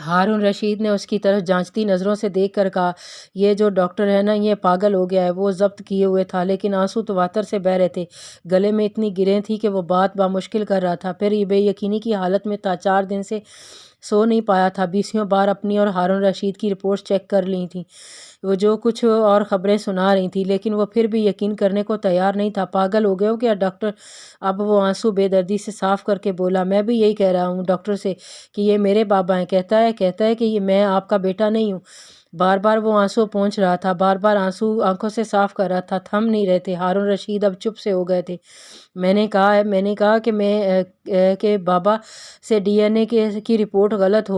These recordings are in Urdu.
ہارون رشید نے اس کی طرف جانچتی نظروں سے دیکھ کر کہا، یہ جو ڈاکٹر ہے نا، یہ پاگل ہو گیا ہے۔ وہ ضبط کیے ہوئے تھا، لیکن آنسو تواتر سے بہہ رہے تھے، گلے میں اتنی گریں تھیں کہ وہ بات بامشکل کر رہا تھا۔ پھر یہ بے یقینی کی حالت میں تا 4 دن سے سو نہیں پایا تھا۔ 20 بار اپنی اور ہارون رشید کی رپورٹس چیک کر لی تھیں، وہ جو کچھ اور خبریں سنا رہی تھیں، لیکن وہ پھر بھی یقین کرنے کو تیار نہیں تھا۔ پاگل ہو گئے ہو کیا ڈاکٹر؟ اب وہ آنسو بے دردی سے صاف کر کے بولا، میں بھی یہی کہہ رہا ہوں ڈاکٹر سے کہ یہ میرے بابا ہیں۔ کہتا ہے کہ یہ میں آپ کا بیٹا نہیں ہوں۔ بار بار وہ آنسو پونچھ رہا تھا، بار بار آنسو آنکھوں سے صاف کر رہا تھا، تھم نہیں رہے تھے۔ ہارون رشید اب چپ سے ہو گئے تھے۔ میں نے کہا کہ بابا سے ڈی این اے کی رپورٹ غلط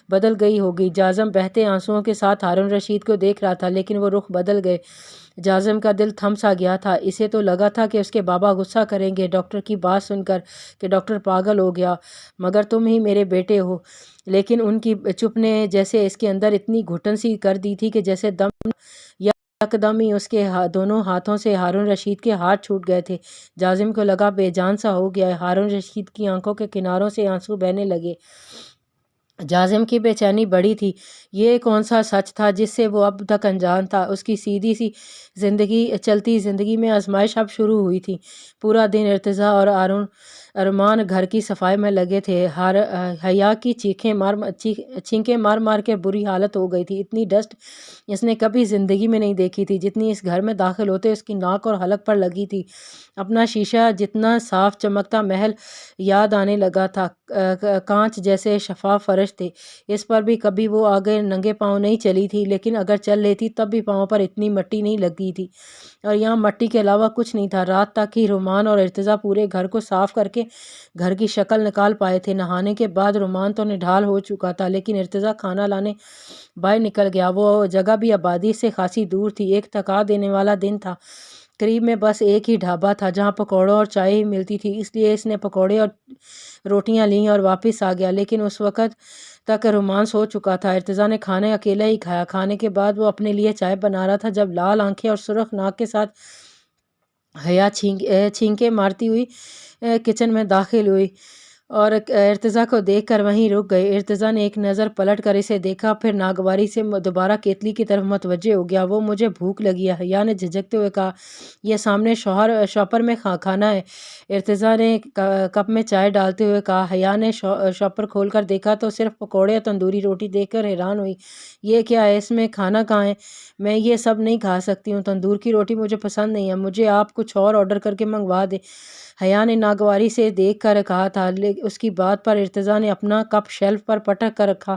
بدل گئی ہوگی۔ جازم بہتے آنسوؤں کے ساتھ ہارون رشید کو دیکھ رہا تھا، لیکن وہ رخ بدل گئے۔ جازم کا دل تھم سا گیا تھا، اسے تو لگا تھا کہ اس کے بابا غصہ کریں گے ڈاکٹر کی بات سن کر کہ ڈاکٹر پاگل ہو گیا، مگر تم ہی میرے بیٹے ہو۔ لیکن ان کی چپ نے جیسے اس کے اندر اتنی گھٹن سی کر دی تھی کہ جیسے یکدم ہی اس کے دونوں ہاتھوں سے ہارون رشید کے ہاتھ چھوٹ گئے تھے۔ جازم کو لگا بے جان سا ہو گیا ہے۔ ہارون رشید کی آنکھوں کے کناروں سے آنسو بہنے لگے۔ جازم کی بے چینی بڑھی تھی۔ یہ کون سا سچ تھا جس سے وہ اب تک انجان تھا؟ اس کی سیدھی سی چلتی زندگی میں آزمائش اب شروع ہوئی تھی۔ پورا دن ارتضیٰ اور ارمان گھر کی صفائی میں لگے تھے۔ حیا کی چھینکیں مار مار کے بری حالت ہو گئی تھی۔ اتنی ڈسٹ اس نے کبھی زندگی میں نہیں دیکھی تھی جتنی اس گھر میں داخل ہوتے اس کی ناک اور حلق پر لگی تھی۔ اپنا شیشہ جتنا صاف چمکتا محل یاد آنے لگا تھا، کانچ جیسے شفاف فرش تھے، اس پر بھی کبھی وہ آگے ننگے پاؤں نہیں چلی تھی، لیکن اگر چل لیتی تب بھی پاؤں پر اتنی مٹی نہیں لگی تھی، اور یہاں مٹی کے علاوہ کچھ نہیں تھا۔ رات تک ہی رومان اور ارتضیٰ پورے گھر کو صاف کر کے گھر کی شکل نکال پائے تھے۔ نہانے کے بعد رومان تو نڈھال ہو چکا تھا، لیکن ارتضیٰ کھانا لانے باہر نکل گیا۔ وہ جگہ بھی آبادی سے خاصی دور تھی، ایک تھکا دینے والا دن تھا۔ قریب میں بس ایک ہی ڈھابہ تھا جہاں پکوڑوں اور چائے ہی ملتی تھی، اس لیے اس نے پکوڑے اور روٹیاں لیں اور واپس آ گیا، لیکن اس وقت تک رومان سو چکا تھا۔ ارتضیٰ نے کھانا اکیلا ہی کھایا۔ کھانے کے بعد وہ اپنے لیے چائے بنا رہا تھا جب لال آنکھیں اور سرخ ناک کے ساتھ حیا چھینکیں مارتی ہوئی کچن میں داخل ہوئی اور ارتضیٰ کو دیکھ کر وہیں رک گئی۔ ارتضیٰ نے ایک نظر پلٹ کر اسے دیکھا، پھر ناگواری سے دوبارہ کیتلی کی طرف متوجہ ہو گیا۔ وہ مجھے بھوک لگی ہے، حیا نے جھجکتے ہوئے کہا۔ یہ سامنے شاپر میں کھانا ہے، ارتضیٰ نے کپ میں چائے ڈالتے ہوئے کہا۔ حیا نے شاپر کھول کر دیکھا تو صرف پکوڑے اور تندوری روٹی دیکھ کر حیران ہوئی۔ یہ کیا ہے؟ اس میں کھانا کہاں ہے؟ میں یہ سب نہیں کھا سکتی ہوں، تندور کی روٹی مجھے پسند نہیں ہے، مجھے آپ کچھ اور آرڈر کر کے منگوا دیں، حیا نے ناگواری سے دیکھ کر کہا تھا۔ اس کی بات پر ارتضیٰ نے اپنا کپ شیلف پر پٹک کر رکھا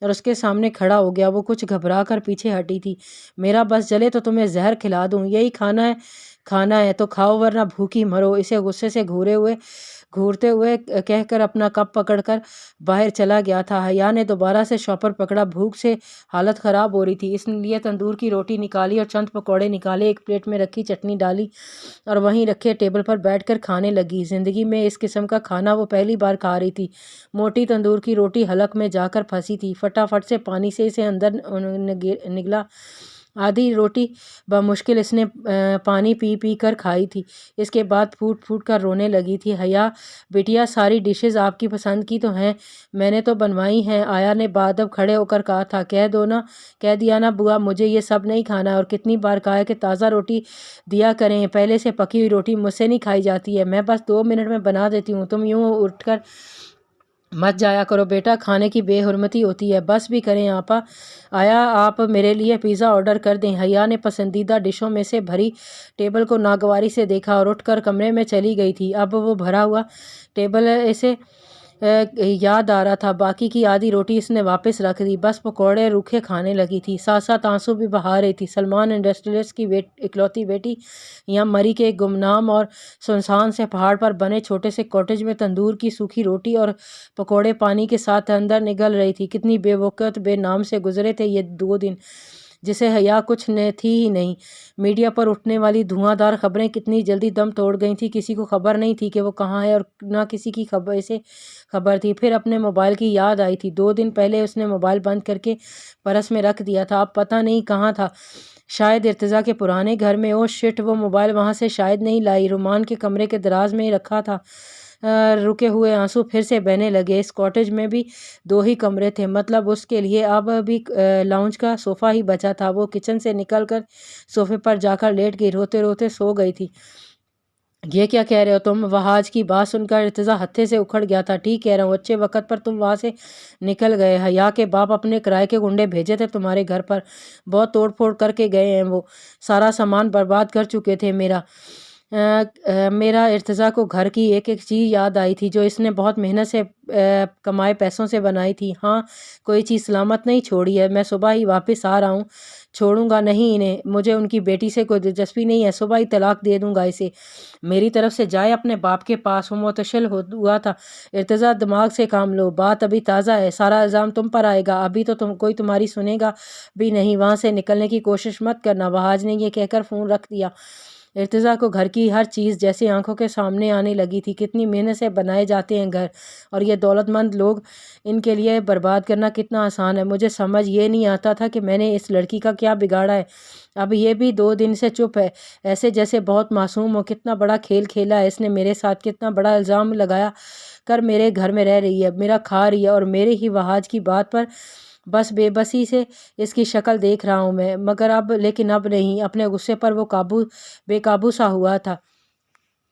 اور اس کے سامنے کھڑا ہو گیا۔ وہ کچھ گھبرا کر پیچھے ہٹی تھی۔ میرا بس جلے تو تمہیں زہر کھلا دوں، یہی کھانا ہے تو کھاؤ ورنہ بھوکی مرو، اسے غصے سے گھورتے ہوئے کہہ کر اپنا کپ پکڑ کر باہر چلا گیا تھا۔ حیا نے دوبارہ سے شاپر پکڑا، بھوک سے حالت خراب ہو رہی تھی، اس لیے تندور کی روٹی نکالی اور چند پکوڑے نکالے، ایک پلیٹ میں رکھی چٹنی ڈالی اور وہیں رکھے ٹیبل پر بیٹھ کر کھانے لگی۔ زندگی میں اس قسم کا کھانا وہ پہلی بار کھا رہی تھی۔ موٹی تندور کی روٹی حلق میں جا کر پھنسی تھی، فٹافٹ سے پانی سے اسے اندر نگلا۔ آدھی روٹی بمشکل اس نے پانی پی کر کھائی تھی، اس کے بعد پھوٹ پھوٹ کر رونے لگی تھی۔ حیا بیٹیا، ساری ڈشز آپ کی پسند کی تو ہیں، میں نے تو بنوائی ہیں، آیا نے بادب کھڑے ہو کر کہا تھا۔ کہہ دیا نا بوا، مجھے یہ سب نہیں کھانا، اور کتنی بار کہا ہے کہ تازہ روٹی دیا کریں، پہلے سے پکی ہوئی روٹی مجھ سے نہیں کھائی جاتی ہے، میں بس 2 منٹ میں بنا دیتی ہوں، تم یوں اٹھ کر مت جایا کرو بیٹا، کھانے کی بے حرمتی ہوتی ہے، بس بھی کریں آپا۔ آیا آپ میرے لیے پیزا آرڈر کر دیں؟ حیا نے پسندیدہ ڈشوں میں سے بھری ٹیبل کو ناگواری سے دیکھا اور اٹھ کر کمرے میں چلی گئی تھی۔ اب وہ بھرا ہوا ٹیبل اسے یاد آ رہا تھا، باقی کی آدھی روٹی اس نے واپس رکھ دی، بس پکوڑے روکھے کھانے لگی تھی، ساتھ ساتھ آنسو بھی بہا رہی تھی۔ سلمان انڈسٹریلسٹ کی اکلوتی بیٹی یہاں مری کے گمنام اور سنسان سے پہاڑ پر بنے چھوٹے سے کاٹیج میں تندور کی سوکھی روٹی اور پکوڑے پانی کے ساتھ اندر نگل رہی تھی۔ کتنی بے وقت بے نام سے گزرے تھے یہ 2 دن، جسے حیا کچھ تھی ہی نہیں۔ میڈیا پر اٹھنے والی دھواں دار خبریں کتنی جلدی دم توڑ گئی تھیں، کسی کو خبر نہیں تھی کہ وہ کہاں ہے اور نہ کسی کی اسے خبر تھی۔ پھر اپنے موبائل کی یاد آئی تھی، 2 دن پہلے اس نے موبائل بند کر کے پرس میں رکھ دیا تھا، اب پتہ نہیں کہاں تھا، شاید ارتضیٰ کے پرانے گھر میں۔ او شٹ، وہ موبائل وہاں سے شاید نہیں لائی، رومان کے کمرے کے دراز میں رکھا تھا، رکے ہوئے آنسو پھر سے بہنے لگے۔ اس کاٹیج میں بھی 2 ہی کمرے تھے، مطلب اس کے لیے اب بھی لاؤنج کا صوفہ ہی بچا تھا۔ وہ کچن سے نکل کر صوفے پر جا کر لیٹ گئی، روتے روتے سو گئی تھی۔ یہ کیا کہہ رہے ہو تم؟ وہاج کی بات سن کر ارتضیٰ ہتھے سے اکھڑ گیا تھا۔ ٹھیک کہہ رہا ہوں، اچھے وقت پر تم وہاں سے نکل گئے۔ حیا کے باپ اپنے کرائے کے گنڈے بھیجے تھے تمہارے گھر پر، بہت توڑ پھوڑ کر کے گئے ہیں، وہ سارا سامان برباد کر چکے تھے۔ میرا ارتضیٰ کو گھر کی ایک ایک چیز یاد آئی تھی جو اس نے بہت محنت سے کمائے پیسوں سے بنائی تھی۔ ہاں، کوئی چیز سلامت نہیں چھوڑی ہے۔ میں صبح ہی واپس آ رہا ہوں۔ چھوڑوں گا نہیں انہیں، مجھے ان کی بیٹی سے کوئی دلچسپی نہیں ہے، صبح ہی طلاق دے دوں گا اسے۔ میری طرف سے جائے اپنے باپ کے پاس۔ وہ متشل ہوا تھا۔ ارتضیٰ دماغ سے کام لو، بات ابھی تازہ ہے، سارا الزام تم پر آئے گا، ابھی تو کوئی تمہاری سنے گا بھی نہیں۔ وہاں سے نکلنے کی کوشش مت کرنا۔ وہاج نے یہ کہہ کر فون رکھ دیا۔ ارتضیٰ کو گھر کی ہر چیز جیسے آنکھوں کے سامنے آنے لگی تھی۔ کتنی محنت سے بنائے جاتے ہیں گھر، اور یہ دولت مند لوگ ان کے لیے برباد کرنا کتنا آسان ہے۔ مجھے سمجھ یہ نہیں آتا تھا کہ میں نے اس لڑکی کا کیا بگاڑا ہے۔ اب یہ بھی 2 دن سے چپ ہے، ایسے جیسے بہت معصوم ہو۔ کتنا بڑا کھیل کھیلا ہے اس نے میرے ساتھ، کتنا بڑا الزام لگایا کر میرے گھر میں رہ رہی ہے، میرا کھا رہی ہے، اور میرے ہی وہاج کی بات پر بس بے بسی سے اس کی شکل دیکھ رہا ہوں میں، مگر لیکن اب نہیں۔ اپنے غصے پر وہ بے قابو سا ہوا تھا۔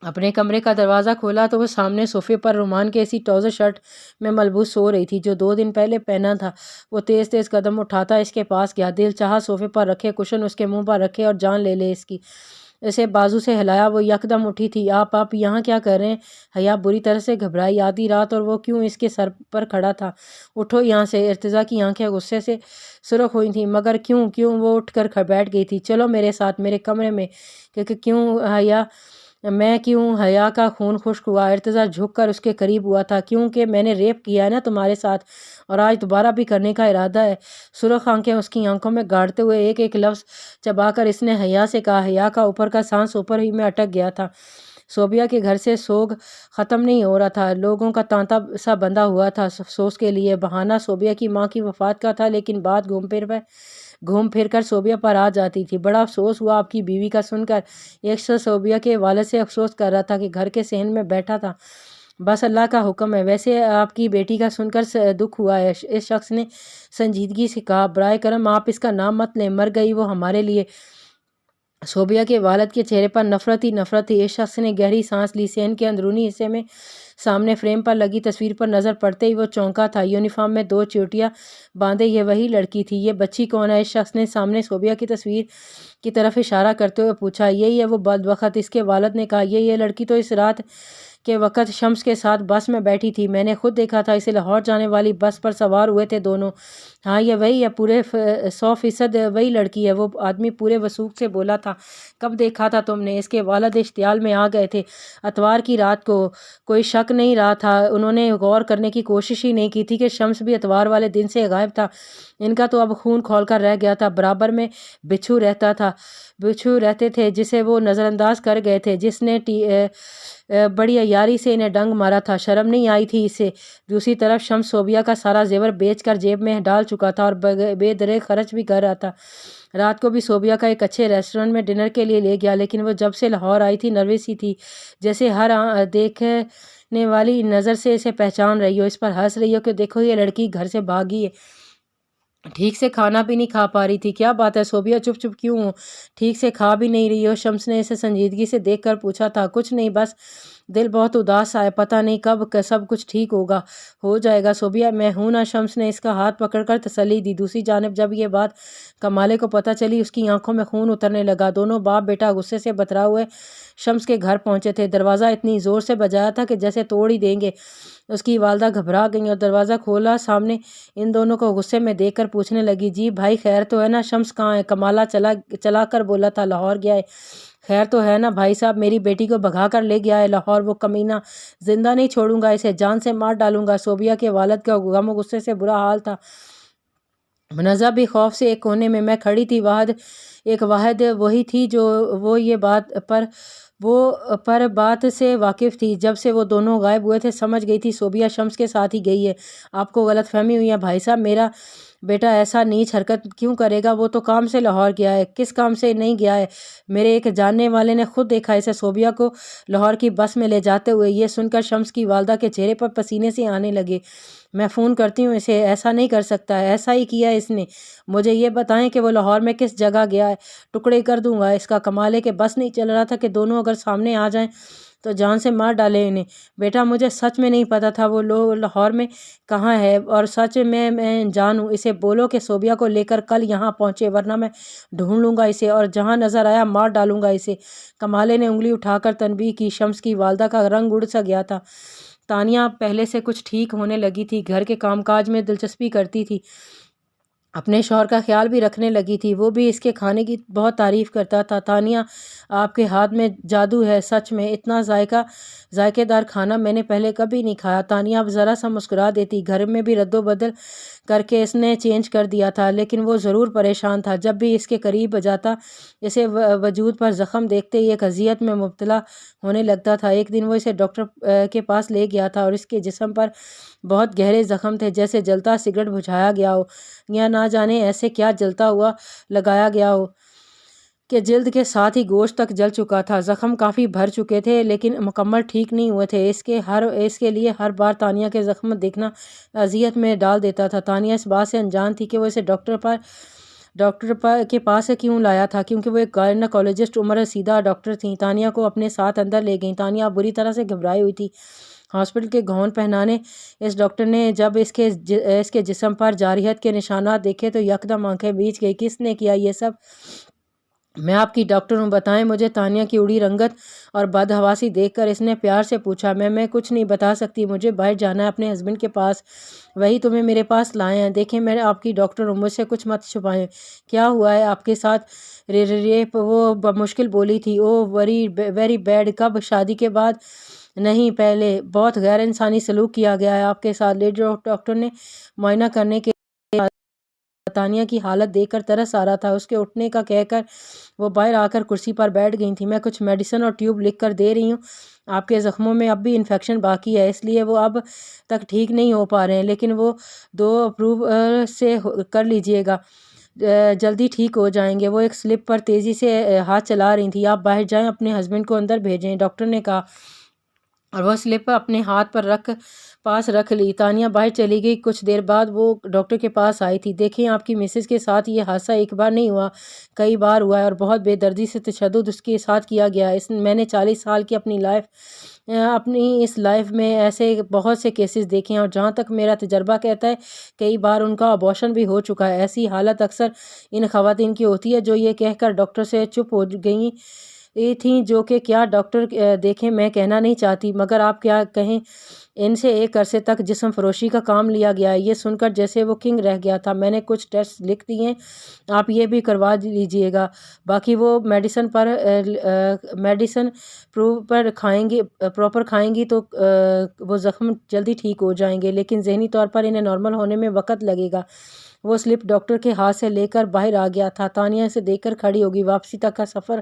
اپنے کمرے کا دروازہ کھولا تو وہ سامنے صوفے پر رومان کے ایسی ٹراؤزر شرٹ میں ملبوس سو رہی تھی جو 2 دن پہلے پہنا تھا۔ وہ تیز تیز قدم اٹھاتا اس کے پاس گیا، دل چاہا صوفے پر رکھے کشن اس کے منہ پر رکھے اور جان لے لے اس کی۔ اسے بازو سے ہلایا، وہ یکدم اٹھی تھی۔ آپ یہاں کیا کر رہے ہیں؟ حیا بری طرح سے گھبرائی۔ آدھی رات اور وہ کیوں اس کے سر پر کھڑا تھا؟ اٹھو یہاں سے۔ ارتضیٰ کی آنکھیں غصے سے سرخ ہوئی تھیں، مگر کیوں؟ وہ اٹھ کر بیٹھ گئی تھی۔ چلو میرے ساتھ میرے کمرے میں۔ کیوں حیا؟ میں کیوں؟ حیا کا خون خشک ہوا۔ ارتضیٰ جھک کر اس کے قریب ہوا تھا۔ کیونکہ میں نے ریپ کیا ہے نا تمہارے ساتھ، اور آج دوبارہ بھی کرنے کا ارادہ ہے۔ سرخ آنکھیں اس کی آنکھوں میں گاڑتے ہوئے ایک ایک لفظ چبا کر اس نے حیا سے کہا۔ حیا کا اوپر کا سانس اوپر ہی میں اٹک گیا تھا۔ صوبیہ کے گھر سے سوگ ختم نہیں ہو رہا تھا، لوگوں کا تانتا سا بندھا ہوا تھا افسوس کے لیے۔ بہانہ صوبیہ کی ماں کی وفات کا تھا، لیکن بات گھوم پھر کر صوبیہ پر آ جاتی تھی۔ بڑا افسوس ہوا آپ کی بیوی کا سن کر۔ ایک شخص صوبیہ کے والد سے افسوس کر رہا تھا کہ گھر کے صحن میں بیٹھا تھا۔ بس اللہ کا حکم ہے۔ ویسے آپ کی بیٹی کا سن کر دکھ ہوا ہے، اس شخص نے سنجیدگی سے کہا۔ برائے کرم آپ اس کا نام مت لیں، مر گئی وہ ہمارے لیے۔ صوبیہ کے والد کے چہرے پر نفرت ہی نفرت تھی۔ اس شخص نے گہری سانس لی۔ صحن کے اندرونی حصے میں سامنے فریم پر لگی تصویر پر نظر پڑتے ہی وہ چونکا تھا۔ یونیفارم میں 2 چوٹیاں باندھے یہ وہی لڑکی تھی۔ یہ بچی کون ہے؟ اس شخص نے سامنے صوبیہ کی تصویر کی طرف اشارہ کرتے ہوئے پوچھا۔ یہی ہے وہ بدبخت، اس کے والد نے کہا۔ یہ لڑکی تو اس رات کے وقت شمس کے ساتھ بس میں بیٹھی تھی، میں نے خود دیکھا تھا، اسے لاہور جانے والی بس پر سوار ہوئے تھے دونوں۔ ہاں یہ وہی ہے، پورے 100% وہی لڑکی ہے، وہ آدمی پورے وثوق سے بولا تھا۔ کب دیکھا تھا تم نے؟ اس کے والد اشتعال میں آ گئے تھے اتوار کی رات کو۔ کوئی شک نہیں رہا تھا، انہوں نے غور کرنے کی کوشش ہی نہیں کی تھی کہ شمس بھی اتوار والے دن سے غائب تھا۔ ان کا تو اب خون کھول کر رہ گیا تھا۔ برابر میں بچھو رہتے تھے جسے وہ نظر انداز کر گئے تھے، جس نے بڑی عیاری سے انہیں ڈنگ مارا تھا، شرم نہیں آئی تھی اسے۔ دوسری طرف شمس صوبیہ کا سارا زیور بیچ کر جیب میں ڈال چکا تھا اور بے دریغ خرچ بھی کر رہا تھا۔ رات کو بھی صوبیہ کا ایک اچھے ریسٹورنٹ میں ڈنر کے لیے لے گیا، لیکن وہ جب سے لاہور آئی تھی نروس ہی تھی، جیسے ہر دیکھنے والی نظر سے اسے پہچان رہی ہو، اس پر ہنس رہی ہو کہ دیکھو یہ لڑکی گھر سے بھاگی ہے۔ ٹھیک سے کھانا بھی نہیں کھا پا رہی تھی۔ کیا بات ہے صوبیہ، چپ کیوں ہو؟ ٹھیک سے کھا بھی نہیں رہی ہو؟ شمس نے اسے سنجیدگی سے دیکھ کر پوچھا تھا۔ کچھ نہیں، بس دل بہت اداس ہے، پتہ نہیں کب سب کچھ ٹھیک ہو جائے گا صوبیہ، میں ہوں نا۔ شمس نے اس کا ہاتھ پکڑ کر تسلی دی۔ دوسری جانب جب یہ بات کمالے کو پتہ چلی، اس کی آنکھوں میں خون اترنے لگا۔ دونوں باپ بیٹا غصے سے بترا ہوئے شمس کے گھر پہنچے تھے۔ دروازہ اتنی زور سے بجایا تھا کہ جیسے توڑ ہی دیں گے۔ اس کی والدہ گھبرا گئیں اور دروازہ کھولا سامنے ان دونوں کو غصے میں دیکھ کر پوچھنے لگی، جی بھائی خیر تو ہے نا؟ شمس کہاں ہے؟ کمالہ چلا کر بولا تھا لاہور گیا ہے۔ خیر تو ہے نا بھائی صاحب؟ میری بیٹی کو بھگا کر لے گیا ہے لاہور وہ کمینہ، زندہ نہیں چھوڑوں گا اسے، جان سے مار ڈالوں گا۔ صوبیہ کے والد کا غم و غصے سے برا حال تھا۔ منزہ بھی خوف سے ایک کونے میں کھڑی تھی۔ واحد وہی تھی جو پر بات سے واقف تھی۔ جب سے وہ دونوں غائب ہوئے تھے سمجھ گئی تھی صوبیہ شمس کے ساتھ ہی گئی ہے۔ آپ کو غلط فہمی ہوئی ہے بھائی صاحب، میرا بیٹا ایسا نیچ حرکت کیوں کرے گا؟ وہ تو کام سے لاہور گیا ہے۔ کس کام سے نہیں گیا ہے؟ میرے ایک جاننے والے نے خود دیکھا اسے صوبیہ کو لاہور کی بس میں لے جاتے ہوئے۔ یہ سن کر شمس کی والدہ کے چہرے پر پسینے سے آنے لگے۔ میں فون کرتی ہوں اسے، ایسا نہیں کر سکتا، ایسا ہی کیا ہے اس نے۔ مجھے یہ بتائیں کہ وہ لاہور میں کس جگہ گیا ہے، ٹکڑے کر دوں گا۔ اس کا کمال ہے کہ بس نہیں چل رہا تھا کہ دونوں اگر سامنے آ جائیں تو جان سے مار ڈالے انہیں۔ بیٹا مجھے سچ میں نہیں پتا تھا وہ لاہور میں کہاں ہے، اور سچ میں جانوں اسے بولو کہ صوبیہ کو لے کر کل یہاں پہنچے، ورنہ میں ڈھونڈ لوں گا اسے اور جہاں نظر آیا مار ڈالوں گا اسے۔ کمالے نے انگلی اٹھا کر تنبیہ کی۔ شمس کی والدہ کا رنگ اڑ سا گیا تھا۔ تانیہ پہلے سے کچھ ٹھیک ہونے لگی تھی، گھر کے کام کاج میں دلچسپی کرتی تھی، اپنے شوہر کا خیال بھی رکھنے لگی تھی۔ وہ بھی اس کے کھانے کی بہت تعریف کرتا تھا۔ تانیہ آپ کے ہاتھ میں جادو ہے، سچ میں اتنا ذائقے دار کھانا میں نے پہلے کبھی نہیں کھایا۔ تانیہ اب ذرا سا مسکرا دیتی۔ گھر میں بھی رد و بدل کر کے اس نے چینج کر دیا تھا، لیکن وہ ضرور پریشان تھا۔ جب بھی اس کے قریب جاتا اسے وجود پر زخم دیکھتے ہی ایک اذیت میں مبتلا ہونے لگتا تھا۔ ایک دن وہ اسے ڈاکٹر کے پاس لے گیا تھا اور اس کے جسم پر بہت گہرے زخم تھے، جیسے جلتا سگریٹ بجھایا گیا ہو، یا نہ جانے ایسے کیا جلتا ہوا لگایا گیا ہو کہ جلد کے ساتھ ہی گوشت تک جل چکا تھا۔ زخم کافی بھر چکے تھے لیکن مکمل ٹھیک نہیں ہوئے تھے۔ اس کے لیے ہر بار تانیہ کے زخم دیکھنا اذیت میں ڈال دیتا تھا۔ تانیہ اس بات سے انجان تھی کہ وہ اسے ڈاکٹر کے پاس کیوں لایا تھا، کیونکہ وہ ایک گائنیکولوجسٹ عمر رسیدہ ڈاکٹر تھیں۔ تانیہ کو اپنے ساتھ اندر لے گئیں۔ تانیہ بری طرح سے گھبرائی ہوئی تھی۔ ہاسپٹل کے گاؤن پہنانے اس ڈاکٹر نے جب اس کے جسم پر جارحیت کے نشانات دیکھے تو یکدم آنکھیں بھیج گئی۔ کس نے کیا یہ سب؟ میں آپ کی ڈاکٹر ہوں، بتائیں مجھے۔ تانیہ کی اڑی رنگت اور بدحواسی دیکھ کر اس نے پیار سے پوچھا۔ میں کچھ نہیں بتا سکتی، مجھے باہر جانا ہے اپنے ہسبینڈ کے پاس، وہی تمہیں میرے پاس لائے ہیں۔ دیکھیں میں آپ کی ڈاکٹر ہوں، مجھ سے کچھ مت چھپائیں۔ کیا ہوا ہے آپ کے ساتھ؟ ریپ؟ وہ بمشکل بولی تھی۔ او ویری بیڈ۔ کب؟ شادی کے بعد؟ نہیں، پہلے۔ بہت غیر انسانی سلوک کیا گیا ہے آپ کے ساتھ۔ لیڈی ڈاکٹر نے معائنہ کرنے کے تانیہ کی حالت دیکھ کر ترس آ رہا تھا۔ اس کے اٹھنے کا کہہ کر وہ باہر آ کر کرسی پر بیٹھ گئی تھیں۔ میں کچھ میڈیسن اور ٹیوب لکھ کر دے رہی ہوں، آپ کے زخموں میں اب بھی انفیکشن باقی ہے، اس لیے وہ اب تک ٹھیک نہیں ہو پا رہے ہیں، لیکن وہ 2 اپروو سے کر لیجئے گا، جلدی ٹھیک ہو جائیں گے۔ وہ ایک سلپ پر تیزی سے ہاتھ چلا رہی تھیں۔ آپ باہر جائیں، اپنے ہسبینڈ کو اندر بھیجیں، ڈاکٹر نے کہا، اور وہ سلپ اپنے ہاتھ پر پاس رکھ لی۔ تانیہ باہر چلی گئی۔ کچھ دیر بعد وہ ڈاکٹر کے پاس آئی تھی۔ دیکھیں آپ کی مسز کے ساتھ یہ حادثہ ایک بار نہیں ہوا، کئی بار ہوا ہے، اور بہت بے دردی سے تشدد اس کے ساتھ کیا گیا ہے۔ میں نے 40 سال کی اپنی اس لائف میں ایسے بہت سے کیسز دیکھے ہیں، اور جہاں تک میرا تجربہ کہتا ہے کئی بار ان کا ابارشن بھی ہو چکا ہے۔ ایسی حالت اکثر ان خواتین کی ہوتی ہے جو یہ کہہ کر ڈاکٹر سے چپ ہو گئی تھیں جو کہ کیا ڈاکٹر دیکھیں میں کہنا نہیں چاہتی، مگر آپ کیا کہیں، ان سے ایک عرصے تک جسم فروشی کا کام لیا گیا ہے۔ یہ سن کر جیسے وہ کنگ رہ گیا تھا۔ میں نے کچھ ٹیسٹ لکھ دیے ہیں، آپ یہ بھی کروا لیجئے گا، باقی وہ میڈیسن پراپر کھائیں گی تو وہ زخم جلدی ٹھیک ہو جائیں گے، لیکن ذہنی طور پر انہیں نارمل ہونے میں وقت لگے گا۔ وہ سلپ ڈاکٹر کے ہاتھ سے لے کر باہر آ گیا تھا۔ تانیہ اسے دیکھ کر کھڑی ہو گئی۔ واپسی تک کا سفر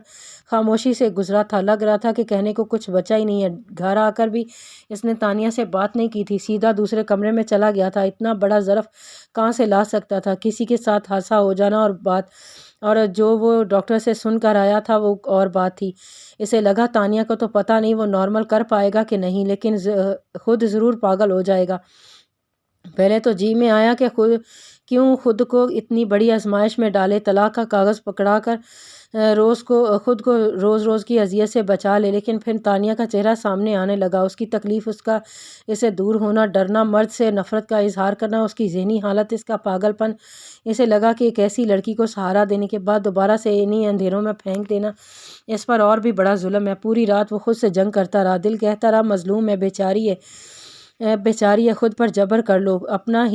خاموشی سے گزرا تھا۔ لگ رہا تھا کہ کہنے کو کچھ بچا ہی نہیں ہے۔ گھر آ کر بھی اس نے تانیہ سے بات نہیں کی تھی، سیدھا دوسرے کمرے میں چلا گیا تھا۔ اتنا بڑا ظرف کہاں سے لا سکتا تھا؟ کسی کے ساتھ حادثہ ہو جانا اور جو وہ ڈاکٹر سے سن کر آیا تھا وہ اور بات تھی۔ اسے لگا تانیہ کو تو پتہ نہیں وہ نارمل کر پائے گا کہ نہیں، لیکن خود ضرور پاگل ہو جائے گا۔ پہلے تو جی میں آیا کہ کیوں خود کو اتنی بڑی آزمائش میں ڈالے، طلاق کا کاغذ پکڑا کر خود کو روز کی اذیت سے بچا لے، لیکن پھر تانیہ کا چہرہ سامنے آنے لگا، اس کی تکلیف، اس کا اسے دور ہونا، ڈرنا، مرد سے نفرت کا اظہار کرنا، اس کی ذہنی حالت، اس کا پاگل پن۔ اسے لگا کہ ایک ایسی لڑکی کو سہارا دینے کے بعد دوبارہ سے انہی اندھیروں میں پھینک دینا اس پر اور بھی بڑا ظلم ہے۔ پوری رات وہ خود سے جنگ کرتا رہا، دل کہتا رہا مظلوم ہے، بیچاری ہے، خود پر جبر کر لو، اپنا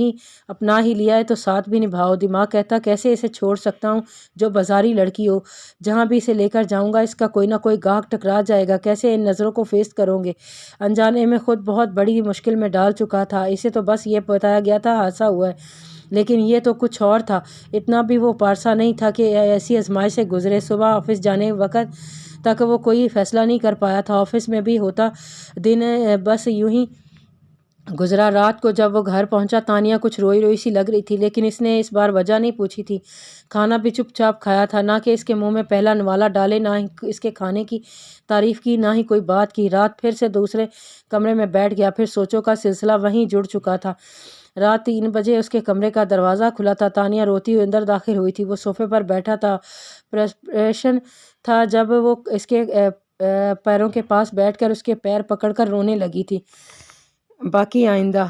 ہی لیا ہے تو ساتھ بھی نبھاؤ۔ دماغ کہتا کیسے اسے چھوڑ سکتا ہوں جو بازاری لڑکی ہو، جہاں بھی اسے لے کر جاؤں گا اس کا کوئی نہ کوئی گاہک ٹکرا جائے گا، کیسے ان نظروں کو فیس کروں گے۔ انجانے میں خود بہت بڑی مشکل میں ڈال چکا تھا۔ اسے تو بس یہ بتایا گیا تھا حادثہ ہوا ہے، لیکن یہ تو کچھ اور تھا۔ اتنا بھی وہ پارسا نہیں تھا کہ ایسی آزمائش سے گزرے۔ صبح آفس جانے وقت تک وہ کوئی فیصلہ نہیں کر پایا تھا۔ آفس میں بھی ہوتا دن بس یوں ہی گزرا۔ رات کو جب وہ گھر پہنچا تانیہ کچھ روئی روئی سی لگ رہی تھی، لیکن اس نے اس بار وجہ نہیں پوچھی تھی۔ کھانا بھی چپ چاپ کھایا تھا، نہ کہ اس کے منہ میں پہلا نوالا ڈالے، نہ ہی اس کے کھانے کی تعریف کی، نہ ہی کوئی بات کی۔ رات پھر سے دوسرے کمرے میں بیٹھ گیا، پھر سوچوں کا سلسلہ وہیں جڑ چکا تھا۔ رات 3 بجے اس کے کمرے کا دروازہ کھلا تھا۔ تانیہ روتی ہوئی اندر داخل ہوئی تھی۔ وہ صوفے پر بیٹھا تھا، پریسپریشن تھا جب وہ اس کے پیروں کے پاس بیٹھ کر اس کے پیر پکڑ کر رونے لگی تھی۔ باقی آئندہ